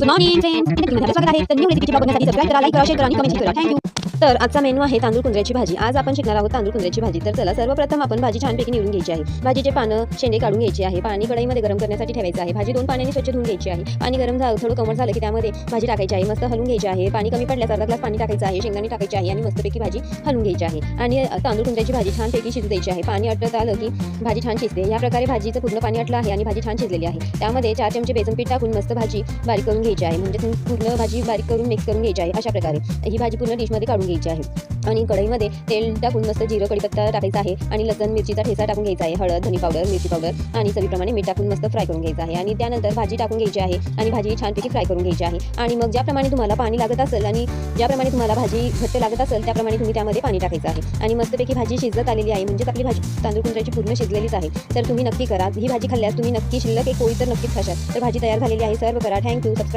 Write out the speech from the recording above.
Good morning friends, स्वागत आहे. तर न्यू रेसिपीची ब्लॉग बघण्यासाठी सबस्क्राइब करा, लाईक करा, शेअर करा आणि कमेंट करा. थँक्यू. तर आजचा मेनू आहे तांदूळ कुंद्र्याची भाजी. आज आपण शिकणार आहोत तांदूळ कुंद्र्याची भाजी. तर चला, सर्वप्रथम आपण भाजी छानपैकी निवडून घ्यायची आहे. भाजीचे पानं शेंडे काढून घ्यायचे आहे. पाणी कढईमध्ये गरम करण्यासाठी ठेवायचं आहे. भाजी 2 पाण्याने स्वच्छ धुवून घ्यायची आहे. पाणी गरम झालं, थोडं कोमट झालं की त्यामध्ये भाजी टाकायची आहे. मस्त हलवून घ्यायची आहे. पाणी कमी पडल्यास अर्धा ग्लास पाणी टाकायचं आहे. शेंगदाणे टाकायचे आहे आणि मस्तपैकी भाजी हलवून घ्यायची आहे. आणि तांदूळ कुंद्र्याची भाजी छानपैकी शिजू द्यायची आहे. पाणी आटत आलं की भाजी छान शिजते. या प्रकारे भाजीचं पूर्ण पाणी आटलं आहे आणि भाजी छान शिजलेली आहे. त्यामध्ये 4 चमचे बेसन पीठ टाकून मस्त भाजी बारीक करून घ्यायची आहे. म्हणजे पूर्ण भाजी बारीक करून मिक्स करून घ्यायची आहे. अशा प्रकारे ही भाजी पूर्ण डिशमध्ये काढून घ्यायची आहे. आणि कढईमध्ये तेल टाकून मस्त जिरं कढीपत्ता टाकायचा आहे आणि लसूण मिरचीचा ठेचा टाकून घ्यायचा आहे. हळद, धनी पावडर, मिरची पावडर आणि चवीप्रमाणे मीठ टाकून मस्त फ्राय करून घ्यायचं आहे. आणि त्यानंतर भाजी टाकून घ्यायची आहे आणि भाजी छानपैकी फ्राय करून घ्यायची आहे. आणि मग ज्याप्रमाणे तुम्हाला पाणी लागत असेल आणि ज्याप्रमाणे तुम्हाला भाजी घट्ट लागत असेल त्याप्रमाणे तुम्ही त्यामध्ये पाणी टाकायचं आहे. आणि मस्तपैकी भाजी शिजत आलेली आहे, म्हणजे आपली भाजी तांदूळ कुंद्र्याची पूर्ण शिजलेलीच आहे. तर तुम्ही नक्की करा. ही भाजी खाल्ल्यास तुम्ही नक्की शिल्लक एक पोळी तर नक्कीच खाशाल. तर भाजी तयार झालेली आहे. सर्व करा. थँक्यू. सबस्क्राईब